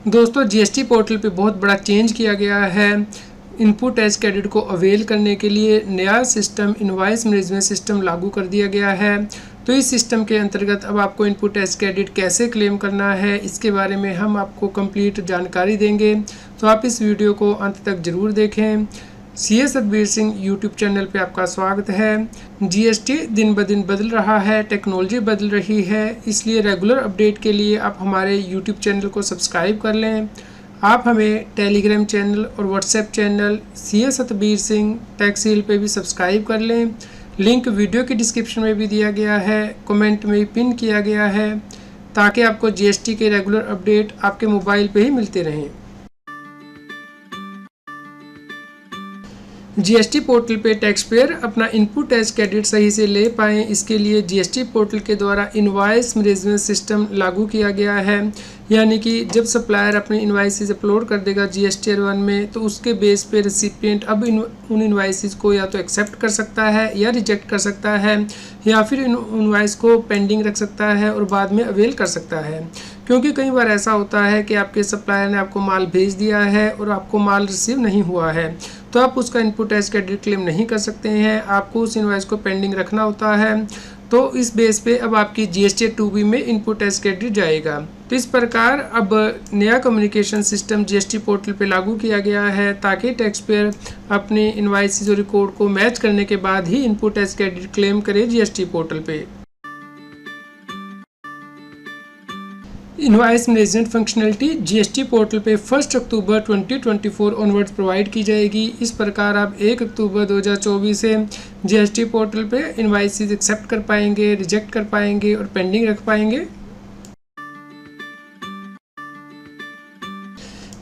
दोस्तों GST portal पे बहुत बड़ा चेंज किया गया है। इनपुट टैक्स क्रेडिट को अवेल करने के लिए नया सिस्टम इनवॉइस मैनेजमेंट सिस्टम लागू कर दिया गया है। तो इस सिस्टम के अंतर्गत अब आपको इनपुट टैक्स क्रेडिट कैसे क्लेम करना है, इसके बारे में हम आपको कंप्लीट जानकारी देंगे। तो आप इस वीडियो को अंत तक ज़रूर देखें। CA Satbir Singh YouTube channel पे आपका स्वागत है। जीएसटी दिन ब दिन बदल रहा है, टेक्नोलॉजी बदल रही है, इसलिए रेगुलर अपडेट के लिए आप हमारे यूट्यूब चैनल को सब्सक्राइब कर लें। आप हमें टेलीग्राम चैनल और WhatsApp channel CA Satbir Singh tax heal पे भी सब्सक्राइब कर लें। लिंक वीडियो की डिस्क्रिप्शन में भी दिया गया है, कमेंट में भी पिन किया गया है, ताकि आपको जीएसटी के रेगुलर अपडेट आपके मोबाइल पे ही मिलते रहें। जीएसटी पोर्टल पे टैक्स पेयर अपना इनपुट टैक्स क्रेडिट सही से ले पाएँ, इसके लिए जीएसटी पोर्टल के द्वारा इनवॉइस मैनेजमेंट सिस्टम लागू किया गया है। यानी कि जब सप्लायर अपनी इनवॉइसेस अपलोड कर देगा GSTR-1 में, तो उसके बेस पे रेसिपिएंट अब उन इनवॉइसेस को या तो एक्सेप्ट कर सकता है या रिजेक्ट कर सकता है, या फिर इनवॉइस को पेंडिंग रख सकता है और बाद में अवेल कर सकता है। क्योंकि कई बार ऐसा होता है कि आपके सप्लायर ने आपको माल भेज दिया है और आपको माल रिसीव नहीं हुआ है, तो आप उसका इनपुट टैक्स क्रेडिट क्लेम नहीं कर सकते हैं, आपको उस इनवॉइस को पेंडिंग रखना होता है। तो इस बेस पे अब आपकी GST-2B में इनपुट टैक्स क्रेडिट जाएगा। तो इस प्रकार अब नया कम्युनिकेशन सिस्टम GST पोर्टल पे लागू किया गया है, ताकि टैक्स पेयर अपने इनवॉइसेस और रिकॉर्ड को मैच करने के बाद ही इनपुट टैक्स क्रेडिट क्लेम करे GST पोर्टल पे। Invoice management functionality GST portal पे 1 अक्टूबर 2024 ऑनवर्ड्स प्रोवाइड की जाएगी। इस प्रकार आप 1 अक्टूबर 2024 से जीएसटी पोर्टल पे इनवॉइसेस एक्सेप्ट कर पाएंगे, रिजेक्ट कर पाएंगे और पेंडिंग रख पाएंगे।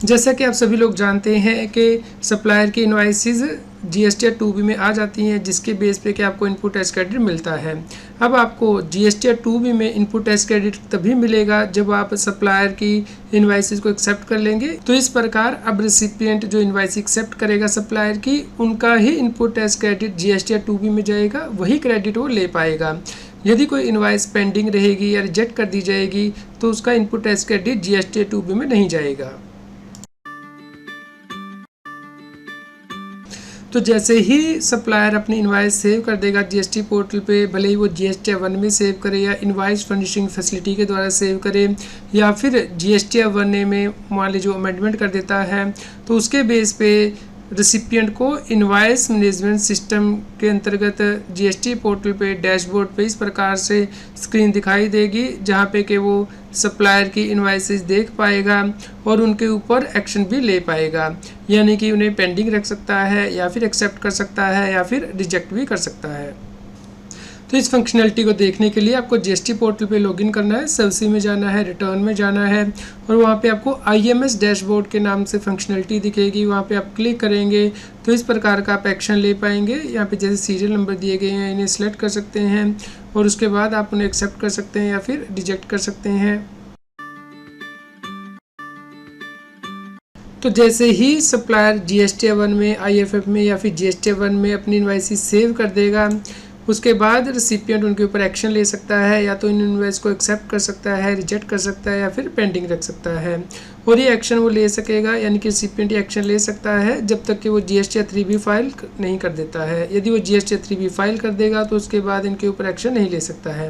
जैसा कि आप सभी लोग जानते हैं कि सप्लायर की इनवॉइसेस GST-2B में आ जाती हैं, जिसके बेस पे कि आपको इनपुट टैक्स क्रेडिट मिलता है। अब आपको GST-2B में इनपुट टैक्स क्रेडिट तभी मिलेगा जब आप सप्लायर की इनवॉइसेस को एक्सेप्ट कर लेंगे। तो इस प्रकार अब रेसिपिएंट जो इनवॉइस एक्सेप्ट करेगा सप्लायर की, उनका ही इनपुट टैक्स क्रेडिट GST-2B में जाएगा, वही क्रेडिट वो ले पाएगा। यदि कोई इनवॉइस पेंडिंग रहेगी या रिजेक्ट कर दी जाएगी, तो उसका इनपुट टैक्स क्रेडिट GST-2B में नहीं जाएगा। तो जैसे ही सप्लायर अपनी इनवॉइस सेव कर देगा जीएसटी पोर्टल पे, भले ही वो GST-1 में सेव करे या इनवॉइस फर्निशिंग फैसिलिटी के द्वारा सेव करे, या फिर GST-1 में मान लीजिए अमेंडमेंट कर देता है, तो उसके बेस पे रेसिपिएंट को इनवॉइस मैनेजमेंट सिस्टम के अंतर्गत जीएसटी पोर्टल पे डैशबोर्ड पे इस प्रकार से स्क्रीन दिखाई देगी, जहाँ पे कि वो सप्लायर की इनवॉइसेस देख पाएगा और उनके ऊपर एक्शन भी ले पाएगा। यानी कि उन्हें पेंडिंग रख सकता है, या फिर एक्सेप्ट कर सकता है, या फिर रिजेक्ट भी कर सकता है। तो इस फंक्शनलिटी को देखने के लिए आपको जीएसटी पोर्टल पे लॉगिन करना है, सबसी में जाना है, रिटर्न में जाना है, और वहाँ पे आपको IMS डैशबोर्ड के नाम से फंक्शनलिटी दिखेगी। वहाँ पे आप क्लिक करेंगे तो इस प्रकार का आप एक्शन ले पाएंगे। यहाँ पे जैसे सीरियल नंबर दिए गए हैं, इन्हें सेलेक्ट कर सकते हैं और उसके बाद आप उन्हें एक्सेप्ट कर सकते हैं या फिर रिजेक्ट कर सकते हैं। तो जैसे ही सप्लायर GST-1 में, IFF में या फिर GST-1 में अपनी इनवॉइसेस सेव कर देगा, उसके बाद रेसिपिएंट उनके ऊपर एक्शन ले सकता है, या तो इन इनवॉइस को एक्सेप्ट कर सकता है, रिजेक्ट कर सकता है, या फिर पेंडिंग रख सकता है। और ये एक्शन वो ले सकेगा, यानी कि रेसिपिएंट ये एक्शन ले सकता है जब तक कि वो GST-3B फाइल नहीं कर देता है। यदि वो GST-3B फाइल कर देगा तो उसके बाद इनके ऊपर एक्शन नहीं ले सकता है।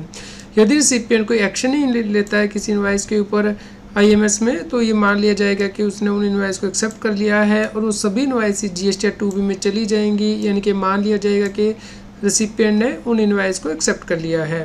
यदि रेसिपिएंट कोई एक्शन ही लेता है किसी इनवॉइस के ऊपर IMS में, तो ये मान लिया जाएगा कि उसने उन इनवॉइस को एक्सेप्ट कर लिया है और वो सभी इनवॉइस GST-2B में चली जाएंगी। यानी कि मान लिया जाएगा कि रेसिपिएंट ने उन इनवॉइस को एक्सेप्ट कर लिया है।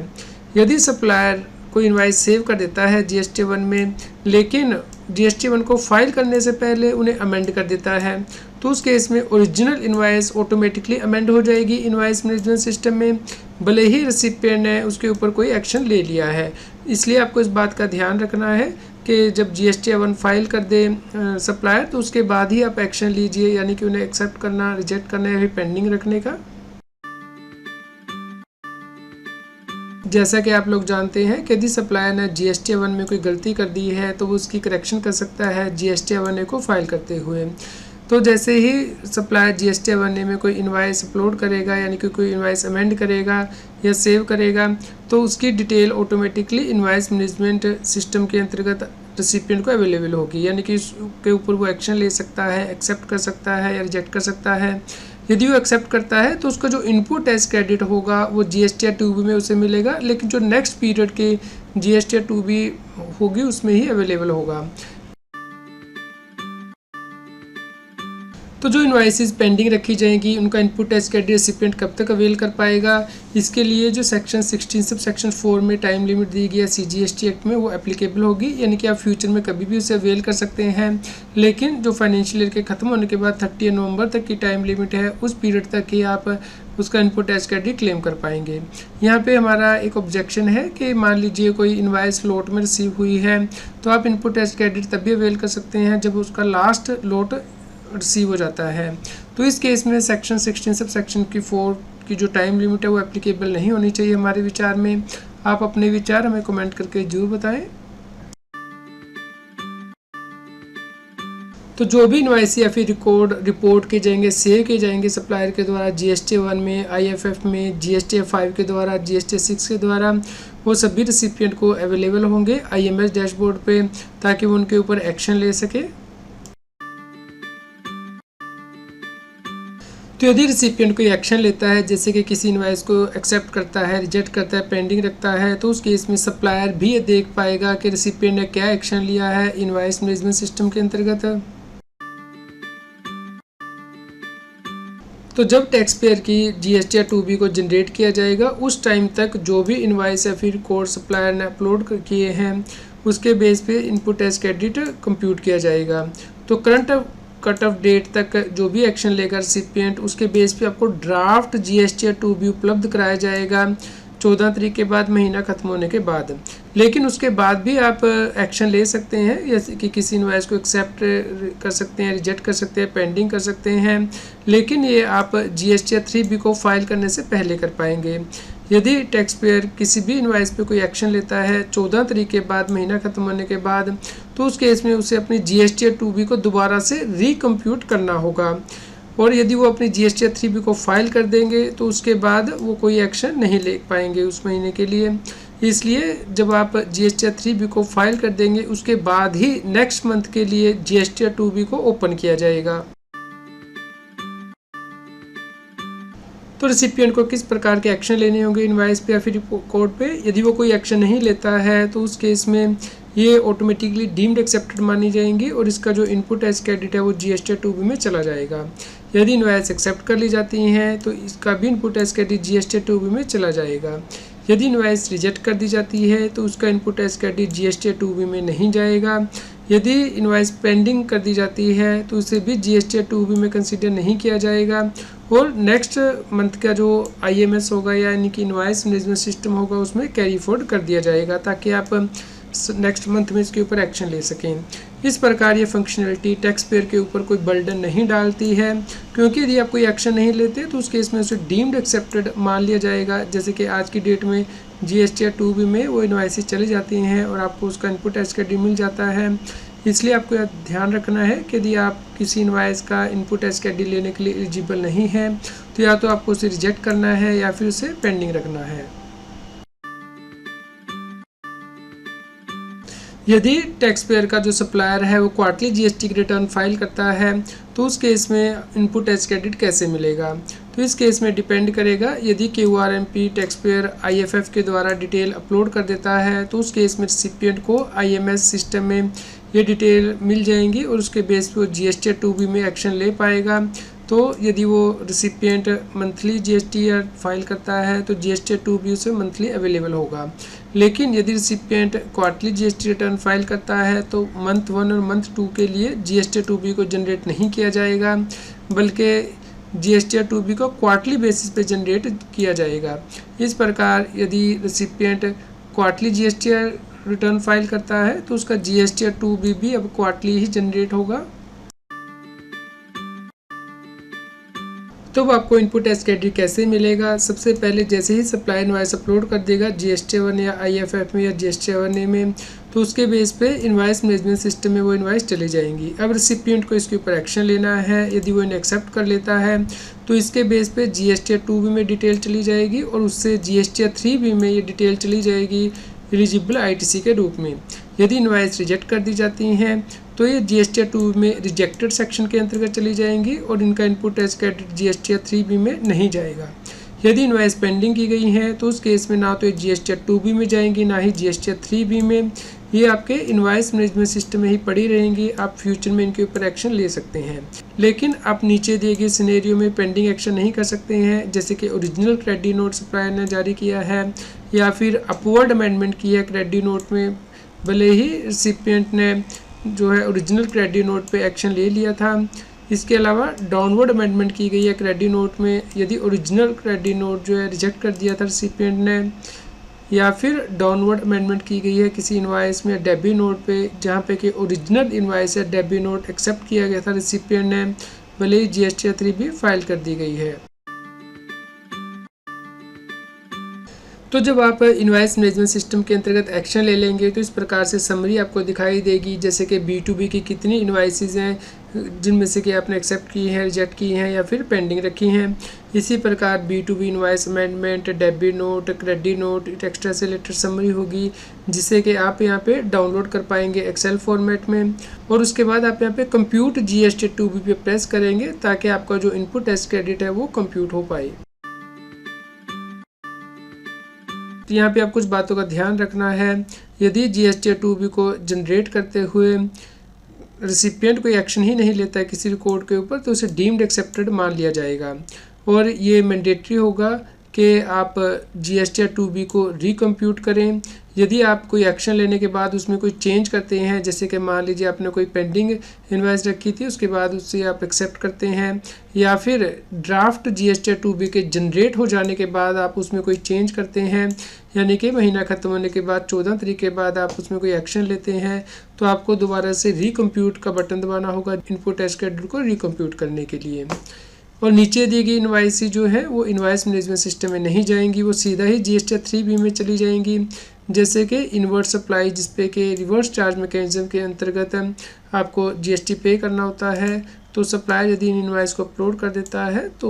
यदि सप्लायर कोई इनवॉइस सेव कर देता है GST-1 में, लेकिन GST-1 को फाइल करने से पहले उन्हें अमेंड कर देता है, तो उस केस में ओरिजिनल इनवॉइस ऑटोमेटिकली अमेंड हो जाएगी इनवॉइस मैनेजमेंट सिस्टम में, भले ही रेसिपिएंट ने उसके ऊपर कोई एक्शन ले लिया है। इसलिए आपको इस बात का ध्यान रखना है कि जब GST-1 फाइल कर दे सप्लायर, तो उसके बाद ही आप एक्शन लीजिए, यानी कि उन्हें एक्सेप्ट करना, रिजेक्ट करना या फिर पेंडिंग रखने का। जैसा कि आप लोग जानते हैं कि यदि सप्लायर ने GST-1 में कोई गलती कर दी है, तो वो उसकी करेक्शन कर सकता है GST-1 को फाइल करते हुए। तो जैसे ही सप्लायर GST-1 में कोई इनवॉइस अपलोड करेगा, यानी कि कोई इनवॉइस अमेंड करेगा या सेव करेगा, तो उसकी detail automatically invoice management system के अंतर्गत रेसिपिएंट को अवेलेबल होगी, यानी कि उसके ऊपर वो एक्शन ले सकता है, एक्सेप्ट कर सकता है या रिजेक्ट कर सकता है। यदि वो एक्सेप्ट करता है तो उसका जो इनपुट टैक्स क्रेडिट होगा वो जीएसटी 2B में उसे मिलेगा, लेकिन जो नेक्स्ट पीरियड की जीएसटी 2B होगी उसमें ही अवेलेबल होगा। तो जो इनवॉइसेस पेंडिंग रखी जाएंगी उनका इनपुट टैक्स क्रेडिट रेसिपिएंट कब तक अवेल कर पाएगा, इसके लिए जो सेक्शन 16 सब सेक्शन 4 में टाइम लिमिट दी गई है CGST एक्ट में वो एप्लीकेबल होगी, यानी कि आप फ्यूचर में कभी भी उसे अवेल कर सकते हैं। लेकिन जो फाइनेंशियल ईयर के ख़त्म होने के बाद 30 नवंबर तक की टाइम लिमिट है, उस पीरियड तक ही आप उसका इनपुट टैक्स क्रेडिट क्लेम कर पाएंगे। यहाँ पे हमारा एक ऑब्जेक्शन है कि मान लीजिए कोई इनवॉइस लोट में रिसीव हुई है तो आप इनपुट टैक्स क्रेडिट तभी अवेल कर सकते हैं जब उसका लास्ट लोट रिसीव हो जाता है। तो इस केस में सेक्शन 16 सब सेक्शन की 4 की जो टाइम लिमिट है वो एप्लीकेबल नहीं होनी चाहिए हमारे विचार में। आप अपने विचार हमें कमेंट करके जरूर बताएं। तो जो भी इनवॉइस या फिर रिपोर्ट किए जाएंगे, सेव किए जाएंगे सप्लायर के द्वारा GST 1 में, IFF में, GST 5 के द्वारा, GST 6 के द्वारा, वो सभी रेसिपिएंट को अवेलेबल होंगे IMS डैशबोर्ड पे, ताकि वो उनके ऊपर एक्शन ले सके। तो यदि रेसिपिएंट कोई एक्शन लेता है, जैसे कि किसी इनवॉइस को एक्सेप्ट करता है, रिजेक्ट करता है, पेंडिंग रखता है, तो उस केस में सप्लायर भी ये देख पाएगा कि रेसिपिएंट ने क्या एक्शन लिया है इनवॉइस मैनेजमेंट सिस्टम के अंतर्गत। तो जब टैक्स पेयर की GST 2B को जनरेट किया जाएगा, उस टाइम तक जो भी इनवॉइस या फिर कोड सप्लायर ने अपलोड किए हैं उसके बेस पे इनपुट टैक्स क्रेडिट कंप्यूट किया जाएगा। तो करंट कट ऑफ डेट तक जो भी एक्शन लेगा रेसिपिएंट, उसके बेस पे आपको ड्राफ्ट GST 2B उपलब्ध कराया जाएगा 14 तारीख के बाद, महीना ख़त्म होने के बाद। लेकिन उसके बाद भी आप एक्शन ले सकते हैं, जैसे कि किसी इनवॉइस को एक्सेप्ट कर सकते हैं, रिजेक्ट कर सकते हैं, पेंडिंग कर सकते हैं, लेकिन ये आप GST 3B को फाइल करने से पहले कर पाएंगे। यदि टैक्स पेयर किसी भी इनवॉइस पे कोई एक्शन लेता है 14 तारीख के बाद, महीना ख़त्म होने के बाद, तो उस केस में उसे अपनी GST 2B को दोबारा से रिकम्प्यूट करना होगा। और यदि वो अपनी GST 3B को फाइल कर देंगे तो उसके बाद वो कोई एक्शन नहीं ले पाएंगे उस महीने के लिए। इसलिए जब आप GST 3B को फाइल कर देंगे उसके बाद ही नेक्स्ट मंथ के लिए GST 2B को ओपन किया जाएगा। तो रेसिपिएंट को किस प्रकार के एक्शन लेने होंगे इनवॉइस पे या फिर कोड पे। यदि वो कोई एक्शन नहीं लेता है तो उस केस में ये ऑटोमेटिकली डीम्ड एक्सेप्टेड मानी जाएंगी और इसका जो इनपुट टैक्स क्रेडिट है वो GST 2B में चला जाएगा। यदि इनवॉइस एक्सेप्ट कर ली जाती हैं तो इसका भी input tax credit GST 2B में चला जाएगा। यदि इनवॉइस रिजेक्ट कर दी जाती है तो उसका input tax credit GST 2B में नहीं जाएगा। यदि इनवॉइस पेंडिंग कर दी जाती है तो उसे भी GST 2B में कंसीडर नहीं किया जाएगा और नेक्स्ट मंथ का जो IMS होगा यानी कि इनवॉइस मैनेजमेंट सिस्टम होगा उसमें कैरी फॉरवर्ड कर दिया जाएगा, ताकि आप नेक्स्ट मंथ में इसके ऊपर एक्शन ले सकें। इस प्रकार ये फंक्शनलिटी टैक्स पेयर के ऊपर कोई बर्डन नहीं डालती है, क्योंकि यदि आप कोई एक्शन नहीं लेते तो उस केस में उसे डीम्ड एक्सेप्टेड मान लिया जाएगा। जैसे कि आज की डेट में GST 2B में वो इनवॉइसेस चली जाती हैं और आपको उसका इनपुट टैक्स क्रेडिट मिल जाता है। इसलिए आपको ध्यान रखना है कि यदि आप किसी इनवॉइस का इनपुट टैक्स क्रेडिट लेने के लिए एलिजिबल नहीं है तो या तो आपको उसे रिजेक्ट करना है या फिर उसे पेंडिंग रखना है। यदि टैक्स पेयर का जो सप्लायर है वो क्वार्टरली GST की रिटर्न फाइल करता है तो उस केस में इनपुट टैक्स क्रेडिट कैसे मिलेगा। तो इस केस में डिपेंड करेगा। यदि QRMP टैक्स पेयर IFF के द्वारा डिटेल अपलोड कर देता है तो उस केस में रेसिपिएंट को IMS सिस्टम में ये डिटेल मिल जाएंगी और उसके बेस पे वो GST 2B में एक्शन ले पाएगा। तो यदि वो रेसिपिएंट मंथली GST फाइल करता है तो GST 2B उसे मंथली अवेलेबल होगा। लेकिन यदि recipient quarterly GST return file करता है तो मंथ 1 और मंथ 2 के लिए GST 2B को जनरेट नहीं किया जाएगा, बल्कि GST 2B को क्वार्टरली बेसिस पे जनरेट किया जाएगा। इस प्रकार यदि recipient quarterly GST return file करता है तो उसका GST 2B भी अब क्वार्टरली ही जनरेट होगा। तो आपको इनपुट टैक्स क्रेडिट कैसे मिलेगा। सबसे पहले जैसे ही सप्लाई इनवॉइस अपलोड कर देगा GST 1 या IFF में या GST 1A में, तो उसके बेस पे इनवॉइस मैनेजमेंट सिस्टम में वो इनवॉइस चली जाएंगी। अब रेसिपिएंट को इसके ऊपर एक्शन लेना है। यदि वो इन्हें एक्सेप्ट कर लेता है तो इसके बेस पे GST 2B में डिटेल चली जाएगी और उससे GST 3B में ये डिटेल चली जाएगी एलिजिबल ITC के रूप में। यदि इनवाइस रिजेक्ट कर दी जाती हैं तो ये GSTR 2 में रिजेक्टेड सेक्शन के अंतर्गत चली जाएंगी और इनका input as credit GSTR 3B में नहीं जाएगा। यदि इनवाइस पेंडिंग की गई हैं तो उस केस में ना तो GSTR 2B में जाएंगी ना ही GSTR 3B में। ये आपके इनवाइस मैनेजमेंट सिस्टम में ही पड़ी रहेंगी। आप फ्यूचर में इनके ऊपर एक्शन ले सकते हैं, लेकिन आप नीचे दिए गए सिनेरियो में पेंडिंग एक्शन नहीं कर सकते हैं, जैसे कि ओरिजिनल क्रेडिट नोट सप्लायर ने जारी किया है या फिर अपवर्ड अमेंडमेंट किया है क्रेडिट नोट में, भले ही रिसिपिएंट ने जो है ओरिजिनल क्रेडिट नोट पे एक्शन ले लिया था। इसके अलावा डाउनवर्ड अमेंडमेंट की गई है क्रेडिट नोट में, यदि ओरिजिनल क्रेडिट नोट जो है रिजेक्ट कर दिया था रिसिपिएंट ने, या फिर डाउनवर्ड अमेंडमेंट की गई है किसी इनवाइस में डेबिट नोट पे जहाँ पे कि ओरिजिनल इनवाइस या डेबिट नोट एक्सेप्ट किया गया था रिसिपिएंट ने, भले ही GSTR 3B फाइल कर दी गई है। तो जब आप इनवाइस मैनेजमेंट सिस्टम के अंतर्गत एक्शन ले लेंगे तो इस प्रकार से समरी आपको दिखाई देगी, जैसे कि B2B की कितनी इनवाइसेस हैं जिनमें से कि आपने एक्सेप्ट की हैं, रिजेक्ट की हैं या फिर पेंडिंग रखी हैं। इसी प्रकार B2B invoice amendment, debit note, credit note, extra से रिलेटेड समरी होगी, जिसे कि आप यहाँ पे डाउनलोड कर पाएंगे एक्सेल फॉर्मेट में। और उसके बाद आप यहाँ पे कंप्यूट GSTR 2B पे प्रेस करेंगे ताकि आपका जो इनपुट एज क्रेडिट है वो कंप्यूट हो पाए। तो यहाँ पे आप कुछ बातों का ध्यान रखना है। यदि GSTR 2B को जनरेट करते हुए रिसिपिएंट कोई एक्शन ही नहीं लेता है किसी रिकॉर्ड के ऊपर तो उसे डीम्ड एक्सेप्टेड मान लिया जाएगा और ये मैंडेटरी होगा कि आप GSTR 2B को रिकम्प्यूट करें। यदि आप कोई एक्शन लेने के बाद उसमें कोई चेंज करते हैं, जैसे कि मान लीजिए आपने कोई पेंडिंग इनवाइस रखी थी उसके बाद उससे आप एक्सेप्ट करते हैं, या फिर ड्राफ्ट GSTR 2B के जनरेट हो जाने के बाद आप उसमें कोई चेंज करते हैं, यानी कि महीना ख़त्म होने के बाद 14 तारीख के बाद आप उसमें कोई एक्शन लेते हैं, तो आपको दोबारा से रिकम्प्यूट का बटन दबाना होगा इनपुट एज क्रेडिट को रिकम्प्यूट करने के लिए। और नीचे दी गई इनवाइस जो है वो इनवाइस मैनेजमेंट सिस्टम में नहीं जाएंगी, वो सीधा ही GSTR 3B में चली जाएंगी, जैसे कि इनवर्ट सप्लाई जिसपे कि रिवर्स चार्ज मैकेनिज्म के अंतर्गत आपको GST पे करना होता है। तो सप्लायर यदि इन इनवाइस को अपलोड कर देता है तो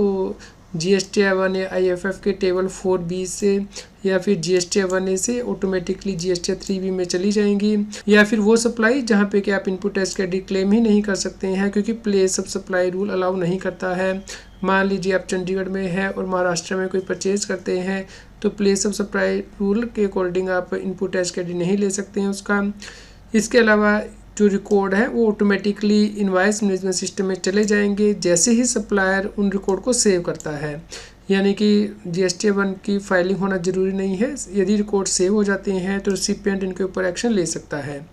GSTR 1A IFF के टेबल 4B से या फिर GSTR 1A से ऑटोमेटिकली GSTR 3B में चली जाएंगी, या फिर वो सप्लाई जहाँ पे कि आप इनपुट एज क्रेडिट क्लेम ही नहीं कर सकते हैं क्योंकि place of supply rule allow नहीं करता है। मान लीजिए आप चंडीगढ़ में हैं और महाराष्ट्र में कोई परचेज करते हैं तो प्लेस ऑफ सप्लाई रूल के अकॉर्डिंग आप इनपुट एज क्रेडिट नहीं ले सकते हैं उसका। इसके अलावा जो रिकॉर्ड है वो ऑटोमेटिकली इनवाइस मैनेजमेंट सिस्टम में चले जाएंगे जैसे ही सप्लायर उन रिकॉर्ड को सेव करता है, यानी कि GSTR 1 की फाइलिंग होना ज़रूरी नहीं है। यदि रिकॉर्ड सेव हो जाते हैं तो रिसिपिएंट इनके ऊपर एक्शन ले सकता है,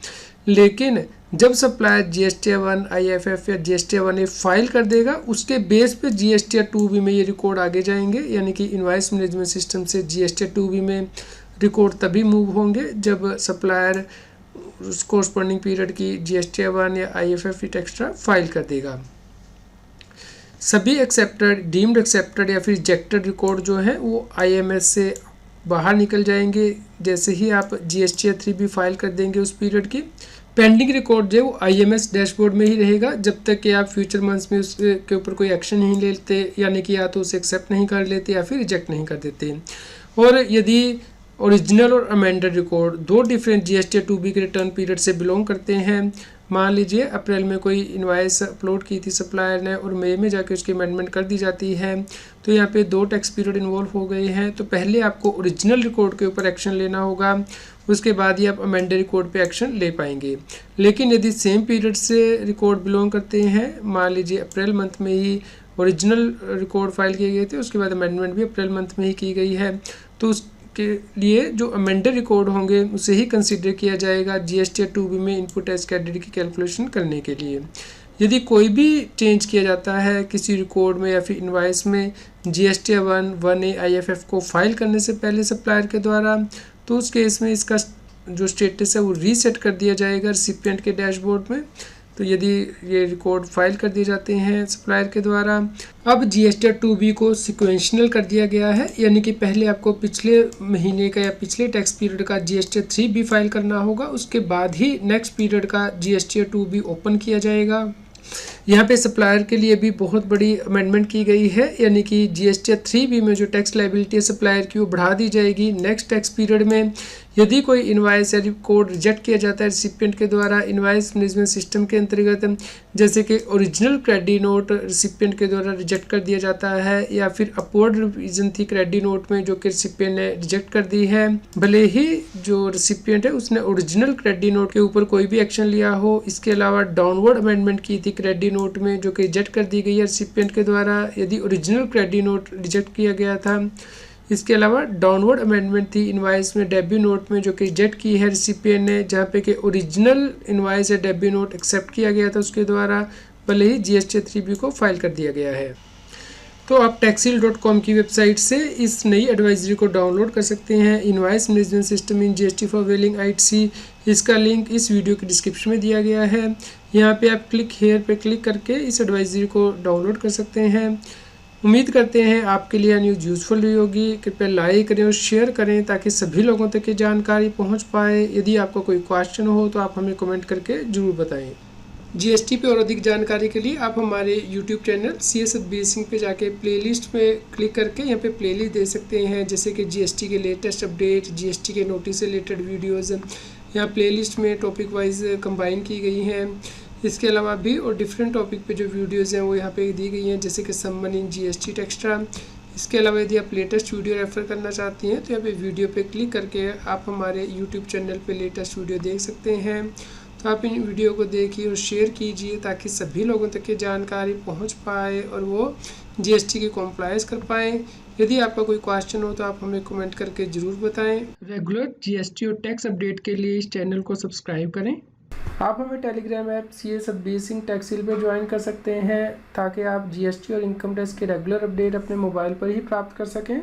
लेकिन जब सप्लायर GSTR 1 IFF या GSTR 1A फाइल कर देगा उसके बेस पे GSTR 2B में ये रिकॉर्ड आगे जाएंगे, यानी कि इनवाइस मैनेजमेंट सिस्टम से GSTR 2B में रिकॉर्ड तभी मूव होंगे जब सप्लायर उस कोरस्पॉन्डिंग पीरियड की GSTR 1 या IFF एक्स्ट्रा फाइल कर देगा। सभी एक्सेप्टेड, डीम्ड एक्सेप्टेड या फिर रिजेक्टेड रिकॉर्ड जो है वो IMS से बाहर निकल जाएंगे जैसे ही आप GSTR 3B फाइल कर देंगे उस पीरियड की। पेंडिंग रिकॉर्ड जो है वो IMS डैशबोर्ड में ही रहेगा जब तक कि आप फ्यूचर मंथ्स में उसके ऊपर कोई एक्शन नहीं लेते, यानी कि या तो उसे एक्सेप्ट नहीं कर लेते या फिर रिजेक्ट नहीं कर देते। और यदि ओरिजिनल और अमेंडेड रिकॉर्ड दो डिफरेंट GSTR 2B के रिटर्न पीरियड से बिलोंग करते हैं, मान लीजिए अप्रैल में कोई इनवाइस अपलोड की थी सप्लायर ने और मई में जाके उसकी अमेंडमेंट कर दी जाती है, तो यहाँ पे दो टैक्स पीरियड इन्वॉल्व हो गए हैं। तो पहले आपको ओरिजिनल रिकॉर्ड के ऊपर एक्शन लेना होगा, उसके बाद ही आप अमेंडेड रिकॉर्ड पे एक्शन ले पाएंगे। लेकिन यदि सेम पीरियड से रिकॉर्ड बिलोंग करते हैं, मान लीजिए अप्रैल मंथ में ही ओरिजिनल रिकॉर्ड फाइल किए गए थे, उसके बाद अमेंडमेंट भी अप्रैल मंथ में ही की गई है, तो के लिए जो अमेंडेड रिकॉर्ड होंगे उसे ही कंसीडर किया जाएगा GSTR 2B में इनपुट एज क्रेडिट की कैलकुलेशन करने के लिए। यदि कोई भी चेंज किया जाता है किसी रिकॉर्ड में या फिर इनवाइस में GSTR 1A IFF को फाइल करने से पहले सप्लायर के द्वारा, तो उस केस में इसका जो स्टेटस है वो रीसेट कर दिया जाएगा रिसिपिएंट के डैशबोर्ड में। तो यदि ये रिकॉर्ड फाइल कर दिए जाते हैं सप्लायर के द्वारा, अब GSTR 2B को सिक्वेंशनल कर दिया गया है, यानी कि पहले आपको पिछले महीने का या पिछले टैक्स पीरियड का GSTR 3B फाइल करना होगा, उसके बाद ही नेक्स्ट पीरियड का GSTR 2B ओपन किया जाएगा। यहाँ पे सप्लायर के लिए भी बहुत बड़ी अमेंडमेंट की गई है, यानी कि GSTR 3B में जो टैक्स लायबिलिटी है सप्लायर की वो बढ़ा दी जाएगी नेक्स्ट टैक्स पीरियड में, यदि कोई इनवाइस या कोड रिजेक्ट किया जाता है रिसिपिएंट के द्वारा इनवाइस मैनेजमेंट सिस्टम के अंतर्गत, जैसे कि ओरिजिनल क्रेडिट नोट रिसिपिएंट के द्वारा रिजेक्ट कर दिया जाता है या फिर अपवर्ड रिवीजन थी क्रेडिट नोट में जो कि रिसिपिएंट ने रिजेक्ट कर दी है, भले ही जो रिसिपिएंट है उसने ओरिजिनल क्रेडिट नोट के ऊपर कोई भी एक्शन लिया हो। इसके अलावा डाउनवर्ड अमेंडमेंट की थी क्रेडिट नोट में जो कि रिजेक्ट कर दी गई है रिसिपिएंट के द्वारा, यदि ओरिजिनल क्रेडिट नोट रिजेक्ट किया गया था। इसके अलावा डाउनवर्ड अमेंडमेंट थी इनवाइस में डेब्यू नोट में जो कि रिजेक्ट की है रिसिपिएंट ने, जहाँ पे कि ओरिजिनल इनवाइस या डेब्यू नोट एक्सेप्ट किया गया था उसके द्वारा, भले ही GST 3B को फाइल कर दिया गया है। तो आप taxil.com की वेबसाइट से इस नई एडवाइजरी को डाउनलोड कर सकते हैं, invoice management system in GST for availing ITC। इसका लिंक इस वीडियो के डिस्क्रिप्शन में दिया गया है। यहाँ पे आप क्लिक हेयर पे क्लिक करके इस एडवाइजरी को डाउनलोड कर सकते हैं। उम्मीद करते हैं आपके लिए न्यूज़ यूज़फुल रही होगी। कृपया लाइक करें और शेयर करें ताकि सभी लोगों तक ये जानकारी पहुँच पाए। यदि आपका कोई क्वेश्चन हो तो आप हमें कमेंट करके ज़रूर बताएँ। GST पे और अधिक जानकारी के लिए आप हमारे YouTube channel CS Satbir Singh पे जाके प्लेलिस्ट में क्लिक करके यहाँ पे प्लेलिस्ट दे सकते हैं, जैसे कि GST के लेटेस्ट अपडेट, GST के नोटिस से रिलेटेड वीडियोज़ यहाँ प्लेलिस्ट में टॉपिक वाइज कंबाइन की गई हैं। इसके अलावा भी और डिफरेंट टॉपिक पे जो वीडियोज़ हैं वो यहाँ पे दी गई हैं, जैसे कि समवन इन GST टेक्स्ट्रा। इसके अलावा यदि आप लेटेस्ट वीडियो रेफ़र करना चाहती हैं तो यहाँ पे वीडियो पे क्लिक करके आप हमारे YouTube चैनल पे लेटेस्ट वीडियो देख सकते हैं। तो आप इन वीडियो को देखिए और शेयर कीजिए ताकि सभी लोगों तक ये जानकारी पहुंच पाए और वो GST की कॉम्प्लायंस कर पाएँ। यदि आपका कोई क्वेश्चन हो तो आप हमें कमेंट करके ज़रूर बताएं। रेगुलर GST और टैक्स अपडेट के लिए इस चैनल को सब्सक्राइब करें। आप हमें Telegram app CS Satbir Singh टैक्सिल पे ज्वाइन कर सकते हैं ताकि आप GST और इनकम टैक्स के रेगुलर अपडेट अपने मोबाइल पर ही प्राप्त कर सकें।